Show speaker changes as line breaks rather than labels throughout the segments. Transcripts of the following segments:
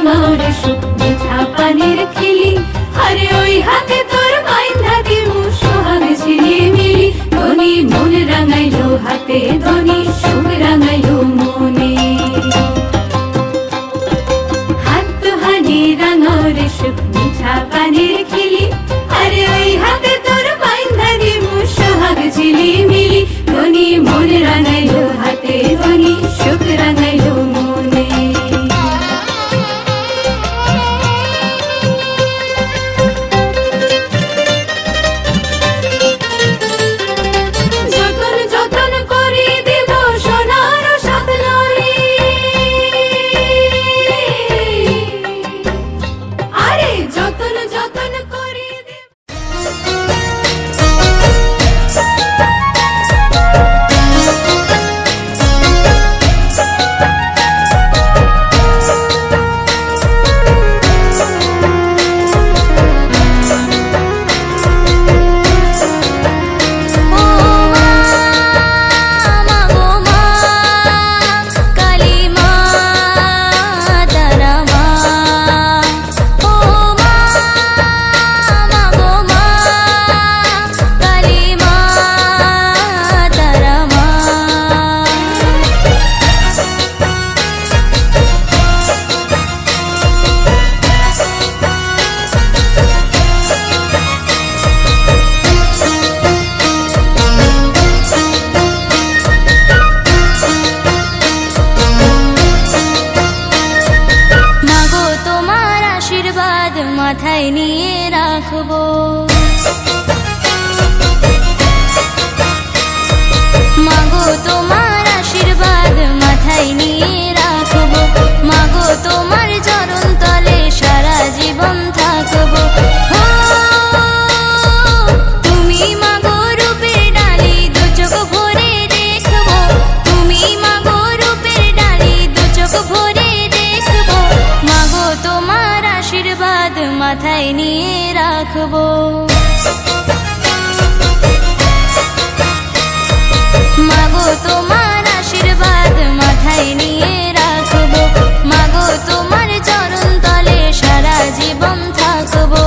রাঙাওরে সুখ মিঠা পানির খিলি আরে ওই হাতে তোর বাইন্ধা দিমু সোহাগ ঝিলিমিলি ধনী মন রাঙাইলো হাতে ধনী সুখ রাঙাইলো মনে হাত দুহানি রাঙাওরে সুখ মিঠা পানির খিলি আরে ওই হাতে তোর বাইন্ধা দিমু সোহাগ ঝিলিমিলি ধনী মন রাঙাইলো হাতে ধনী সুখ রাঙাইলো মনে যতন যতন করে দেব সোনার সাথ লয়ে আরে যতন যতন করে দেব মাথায় নিয়ে রাখবো মাগো তোমার আশীর্বাদ মাথায় নিয়ে রাখবো মাগো তোমার চরণ তলে সারা জীবন থাকবো তুমি মাগো রূপের ডালি দু চোখ ভরে দেখবো তুমি মাগো রূপের ডালি দু চোখ ভরে দেখবো মাগো তোমার আশীর্বাদ মাথায় নিয়ে রাখবো মাগো তোমার আশীর্বাদ মাথায় নিয়ে রাখবো মাগো তোমার চরণ তলে সারা জীবন থাকবো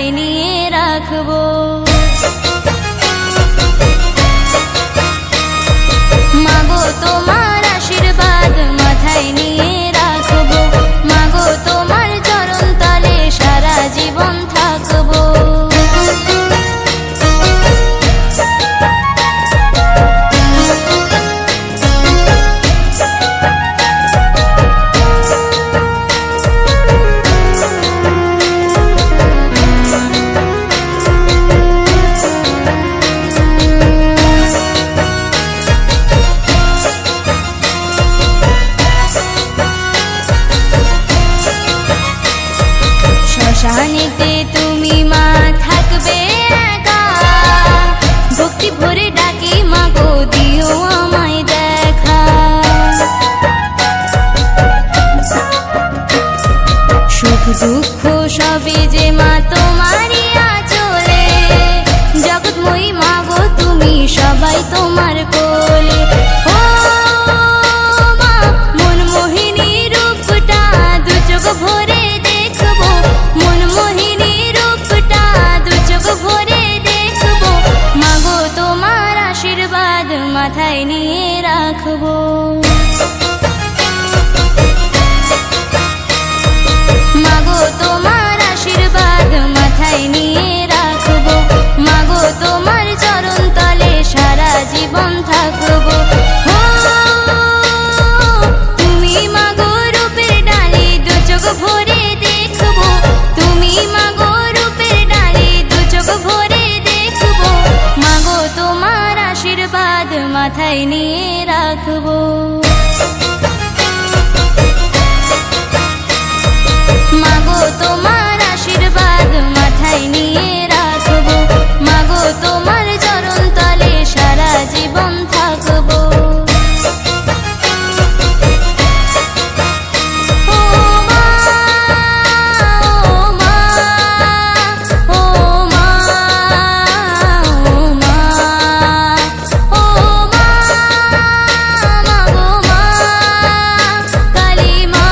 মাথায় নিয়ে রাখবো। মাগো তোমার আশীর্বাদ মাথায় নিয়ে রাখবো, মাগো তোমার চরণ তলে সারা জীবন থাকবো। শ্মশানেতে তুমি মা থাকবে একা, ভক্তি ভরে ডাকি মাগো দিও আমায় দেখা। সুখ দুঃখ সবই যে মা তোমারই আঁচলে, জগৎময়ী মাগো তুমি সবাই তোমার কোলে। ও মা মনমোহিনী রূপটা দু চোখ ভরে দেখবো, মনমোহিনী রূপটা দু চোখ ভরে দেখবো, মাগো তোমার আশীর্বাদ মাথায় নিয়ে রাখবো। মাগো তোমার আশীর্বাদ মাথায় নিয়ে রাখবো, মাগো তোমার চরণ তলে সারা জীবন থাকবো। ও তুমি মাগো রূপের ডালি দু চোখ ভরে দেখবো, তুমি মাগো রূপের ডালি দু চোখ ভরে দেখবো, মাগো তোমার আশীর্বাদ মাথায় নিয়ে রাখবো। মাগো তোমার আশীর্বাদ মাথায় নিয়ে রাখবো, মাগো তোমার চরণ তলে সারা জীবন থাকবো। ও মা, ও মা, ও মা, ও মা, ও মা, মাগো মা, কালী মা,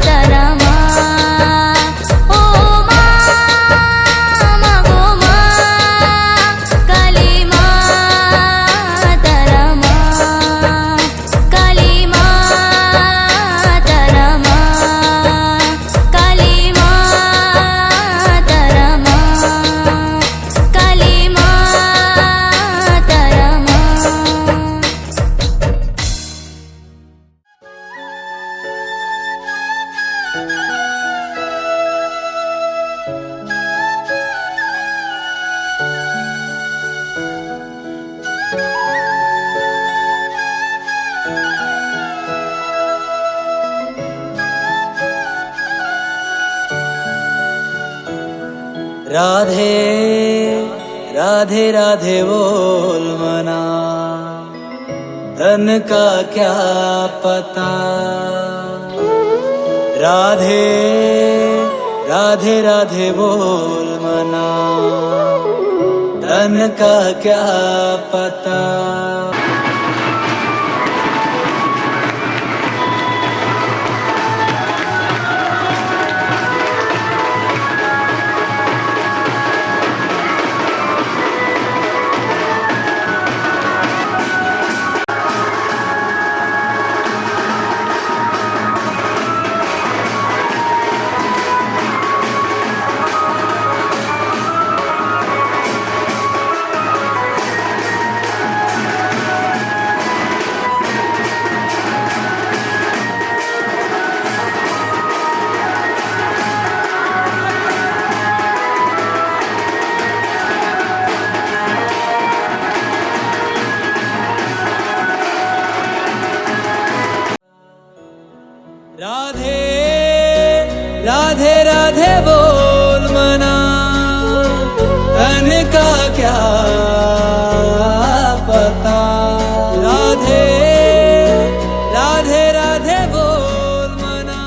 তারা মা। ও মা, মাগো মা, কালী মা, তারা মা, কালী মা, তারা মা, কালী মা, তারা মা, কালী মা, তারা মা।
राधे राधे राधे बोल मना, धन का क्या पता। राधे राधे राधे बोल मना, धन का क्या पता। राधे राधे राधे बोल मना, धन का क्या पता। राधे राधे राधे बोल मना।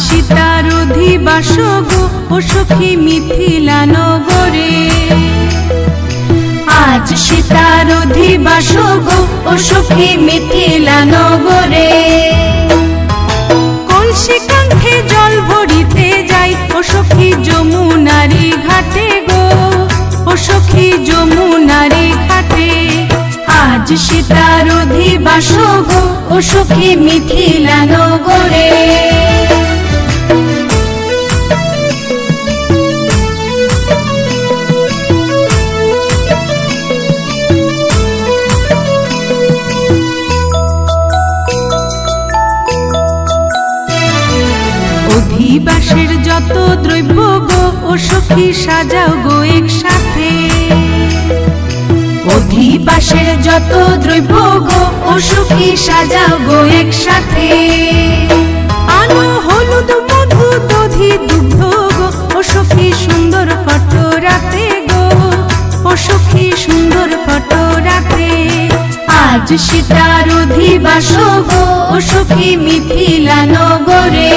সীতার অধিবাস গো ও সখী মিথিলা নগরে। আজ সীতার অধিবাস গো ও সখী মিথিলা নগরে। কলসি কাঙ্ক্ষে জল ভরিতে যাই ও সখী যমুনারি ঘাটে গো ও সখী যমুনারি ঘাটে। আজ সীতার অধিবাস গো ও সখী মিথিলা নগরে। অধিবাসের যত দ্রব্য গো ও সখী সাজাও গো একসাথে। অধিবাসের যত দ্রব্য গো ও সখী সাজাও গো একসাথে। আনো হলুদ মধু দধি দুগ্ধ গো ও সখী সুন্দর পটরাতে গো ও সখী সুন্দর পটরাতে। আজ সীতার অধিবাস গো ও সখী মিথিলা নগরে।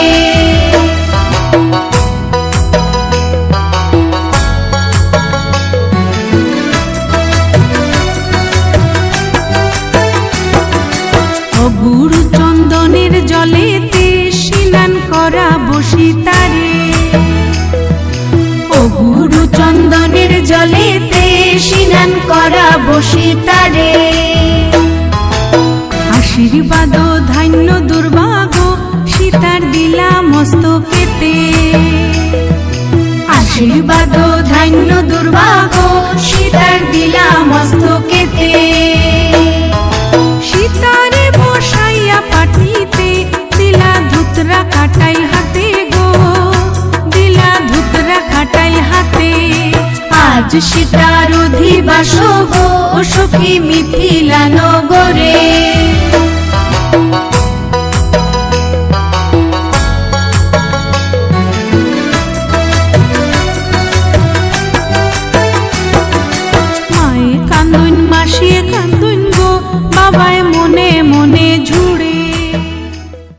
গুরু চন্দনের জলেতে স্নান করা বসিতারে। ও গুরু চন্দনের জলেতে স্নান করা বসিতারে। আশীর্বাদ ধান্য দুর্ভাগ্য সীতার দিলা মস্তকেতে। আশীর্বাদ ধান্য দুর্ভাগ্য সীতার দিলা মস্তকেতে। সীতারে বসাইয়া পাটিতে দিলা ধুতরা কাটাইল হাতে গো দিলা ধুতরা কাটাইল হাতে। আজ সীতার অধিবাস গো ও সখী মিথিলা নগরে। মায়ে কান্দুন মাসিয়ে কান্দুন গো বাবায়